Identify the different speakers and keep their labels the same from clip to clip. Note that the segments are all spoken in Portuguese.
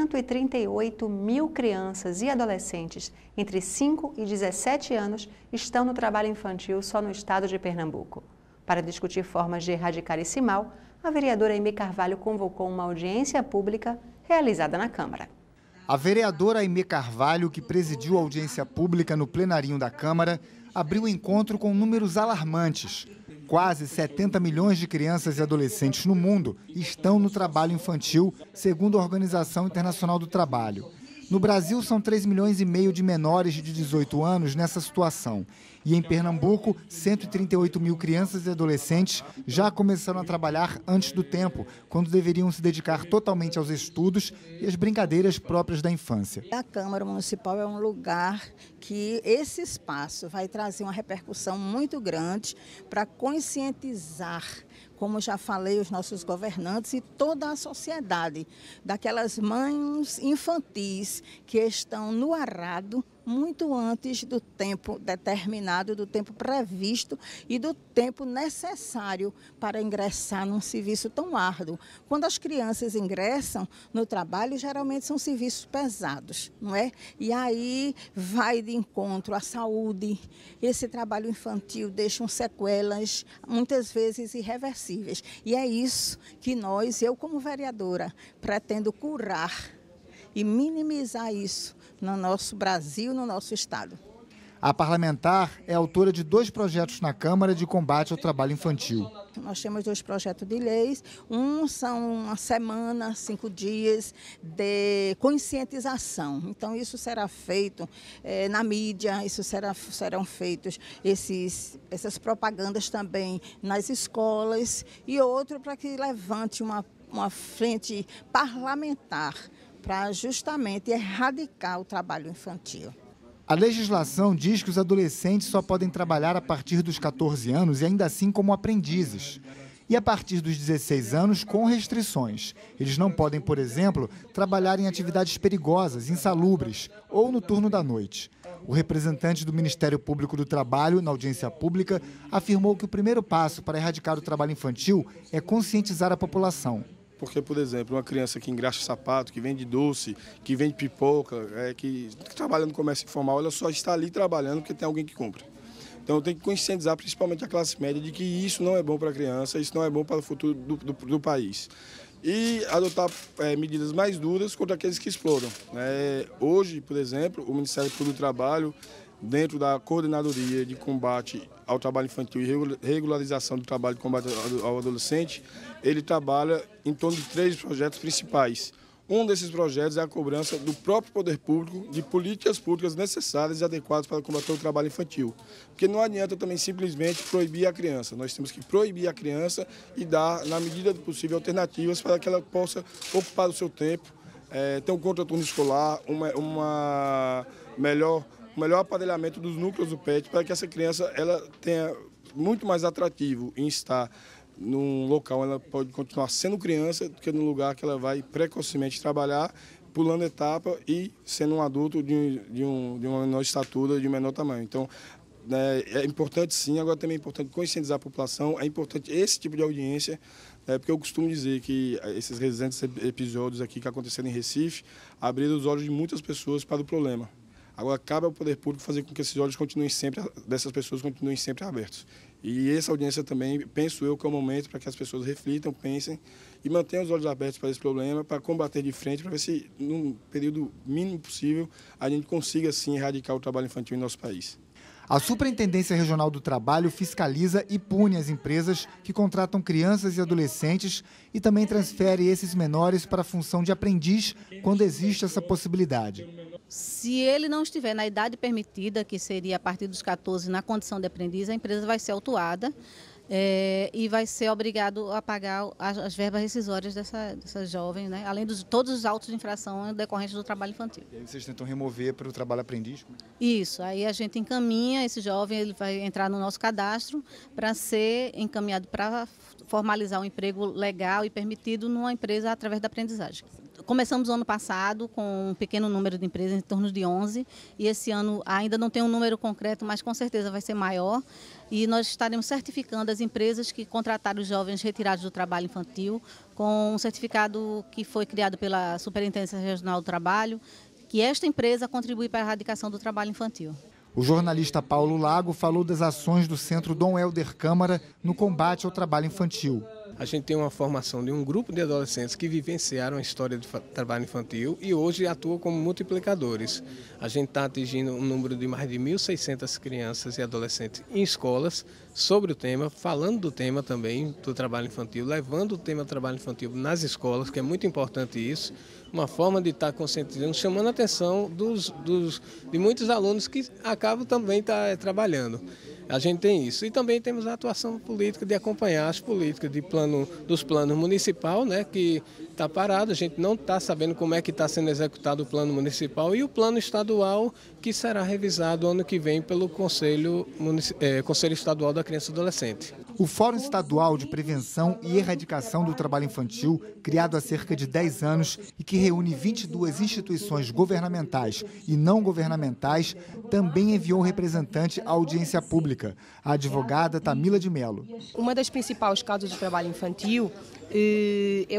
Speaker 1: 138 mil crianças e adolescentes entre 5 e 17 anos estão no trabalho infantil só no estado de Pernambuco. Para discutir formas de erradicar esse mal, a vereadora Aimee Carvalho convocou uma audiência pública realizada na Câmara.
Speaker 2: A vereadora Aimee Carvalho, que presidiu a audiência pública no plenarinho da Câmara, abriu o encontro com números alarmantes. Quase 70 milhões de crianças e adolescentes no mundo estão no trabalho infantil, segundo a Organização Internacional do Trabalho. No Brasil, são 3,5 milhões de menores de 18 anos nessa situação. E em Pernambuco, 138 mil crianças e adolescentes já começaram a trabalhar antes do tempo, quando deveriam se dedicar totalmente aos estudos e às brincadeiras próprias da infância.
Speaker 3: A Câmara Municipal é um lugar que esse espaço vai trazer uma repercussão muito grande para conscientizar, como já falei, os nossos governantes e toda a sociedade, daquelas mães infantis que estão no arado muito antes do tempo determinado, do tempo previsto e do tempo necessário para ingressar num serviço tão árduo. Quando as crianças ingressam no trabalho, geralmente são serviços pesados, não é? E aí vai de encontro à saúde. Esse trabalho infantil deixa sequelas, muitas vezes irreversíveis. E é isso que eu como vereadora, pretendo curar e minimizar isso no nosso Brasil, no nosso estado.
Speaker 2: A parlamentar é autora de 2 projetos na Câmara de combate ao trabalho infantil.
Speaker 3: Nós temos 2 projetos de leis. Um são uma semana, 5 dias de conscientização. Então, isso será feito na mídia, serão feitos essas propagandas também nas escolas. E outro para que levante uma frente parlamentar para justamente erradicar o trabalho infantil.
Speaker 2: A legislação diz que os adolescentes só podem trabalhar a partir dos 14 anos e ainda assim como aprendizes. E a partir dos 16 anos, com restrições. Eles não podem, por exemplo, trabalhar em atividades perigosas, insalubres ou no turno da noite. O representante do Ministério Público do Trabalho, na audiência pública, afirmou que o primeiro passo para erradicar o trabalho infantil é conscientizar a população.
Speaker 4: Porque, por exemplo, uma criança que engraxa sapato, que vende doce, que vende pipoca, que trabalha no comércio informal, ela só está ali trabalhando porque tem alguém que compra. Então tem que conscientizar principalmente a classe média de que isso não é bom para a criança, isso não é bom para o futuro do país. E adotar medidas mais duras contra aqueles que exploram. Hoje, por exemplo, o Ministério Público do Trabalho, dentro da Coordenadoria de Combate ao Trabalho Infantil e Regularização do Trabalho de Combate ao Adolescente, ele trabalha em torno de 3 projetos principais. Um desses projetos é a cobrança do próprio poder público de políticas públicas necessárias e adequadas para combater o trabalho infantil. Porque não adianta também simplesmente proibir a criança. Nós temos que proibir a criança e dar, na medida do possível, alternativas para que ela possa ocupar o seu tempo, ter um contraturno escolar, um melhor aparelhamento dos núcleos do PET, para que essa criança ela tenha muito mais atrativo em estar num local onde ela pode continuar sendo criança do que no lugar que ela vai precocemente trabalhar, pulando etapa e sendo um adulto de uma menor estatura, de menor tamanho. Então, é importante sim, agora também é importante conscientizar a população, é importante esse tipo de audiência, porque eu costumo dizer que esses recentes episódios aqui que aconteceram em Recife abriram os olhos de muitas pessoas para o problema. Agora, cabe ao poder público fazer com que esses olhos dessas pessoas continuem sempre abertos. E essa audiência também, penso eu, que é o momento para que as pessoas reflitam, pensem e mantenham os olhos abertos para esse problema, para combater de frente, para ver se, num período mínimo possível, a gente consiga, sim, erradicar o trabalho infantil em nosso país.
Speaker 2: A Superintendência Regional do Trabalho fiscaliza e pune as empresas que contratam crianças e adolescentes e também transfere esses menores para a função de aprendiz quando existe essa possibilidade.
Speaker 5: Se ele não estiver na idade permitida, que seria a partir dos 14, na condição de aprendiz, a empresa vai ser autuada e vai ser obrigado a pagar as verbas rescisórias dessa jovem, né? Além de todos os autos de infração decorrentes do trabalho infantil.
Speaker 2: E aí vocês tentam remover para o trabalho aprendiz?
Speaker 5: Isso, aí a gente encaminha esse jovem, ele vai entrar no nosso cadastro para ser encaminhado para formalizar um emprego legal e permitido numa empresa através da aprendizagem. Começamos o ano passado com um pequeno número de empresas, em torno de 11, e esse ano ainda não tem um número concreto, mas com certeza vai ser maior. E nós estaremos certificando as empresas que contrataram os jovens retirados do trabalho infantil com um certificado que foi criado pela Superintendência Regional do Trabalho, que esta empresa contribui para a erradicação do trabalho infantil.
Speaker 2: O jornalista Paulo Lago falou das ações do Centro Dom Helder Câmara no combate ao trabalho infantil.
Speaker 6: A gente tem uma formação de um grupo de adolescentes que vivenciaram a história do trabalho infantil e hoje atuam como multiplicadores. A gente está atingindo um número de mais de 1.600 crianças e adolescentes em escolas sobre o tema, falando do tema também do trabalho infantil, levando o tema do trabalho infantil nas escolas, que é muito importante isso. Uma forma de estar conscientizando, chamando a atenção de muitos alunos que acabam também trabalhando. A gente tem isso. E também temos a atuação política de acompanhar as políticas dos planos municipal, né, que está parado, a gente não está sabendo como é que está sendo executado o plano municipal e o plano estadual, que será revisado ano que vem pelo Conselho Estadual da Criança e Adolescente.
Speaker 2: O Fórum Estadual de Prevenção e Erradicação do Trabalho Infantil, criado há cerca de 10 anos e que reúne 22 instituições governamentais e não governamentais, também enviou representante à audiência pública, a advogada Tamila de Mello.
Speaker 7: Uma das principais causas do trabalho infantil é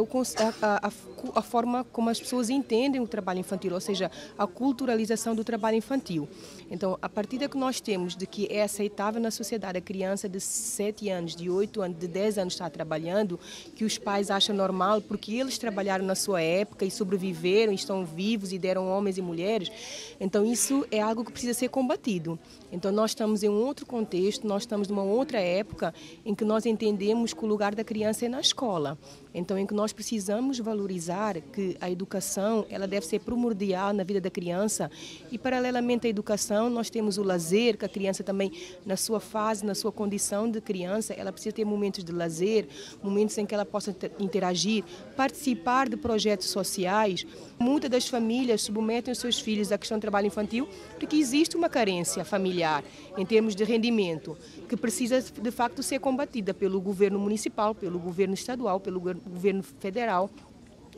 Speaker 7: a forma como as pessoas entendem o trabalho infantil, ou seja, a culturalização do trabalho infantil. Então, a partir que nós temos de que é aceitável na sociedade a criança de 7 anos, de 8 anos, de 10 anos estar trabalhando, que os pais acham normal porque eles trabalharam na sua época e sobreviveram, estão vivos e deram homens e mulheres, então isso é algo que precisa ser combatido. Então nós estamos em um outro contexto, nós estamos numa outra época em que nós entendemos que o lugar da criança é na escola. Então em que nós precisamos valorizar que a educação ela deve ser primordial na vida da criança e paralelamente à educação nós temos o lazer, que a criança também na sua fase, na sua condição de criança, ela precisa ter momentos de lazer, momentos em que ela possa interagir, participar de projetos sociais. Muitas das famílias submetem os seus filhos à questão do trabalho infantil porque existe uma carência familiar em termos de rendimento que precisa de facto ser combatida pelo governo municipal, pelo governo estadual, pelo governo federal.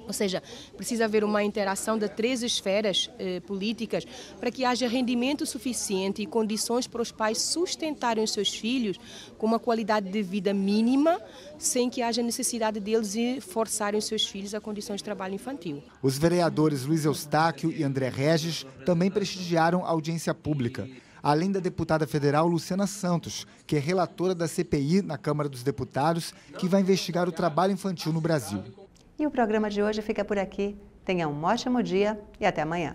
Speaker 7: Ou seja, precisa haver uma interação de 3 esferas políticas para que haja rendimento suficiente e condições para os pais sustentarem os seus filhos com uma qualidade de vida mínima, sem que haja necessidade deles de forçarem os seus filhos a condições de trabalho infantil.
Speaker 2: Os vereadores Luiz Eustáquio e André Regis também prestigiaram a audiência pública, além da deputada federal Luciana Santos, que é relatora da CPI na Câmara dos Deputados, que vai investigar o trabalho infantil no Brasil.
Speaker 1: E o programa de hoje fica por aqui. Tenha um ótimo dia e até amanhã.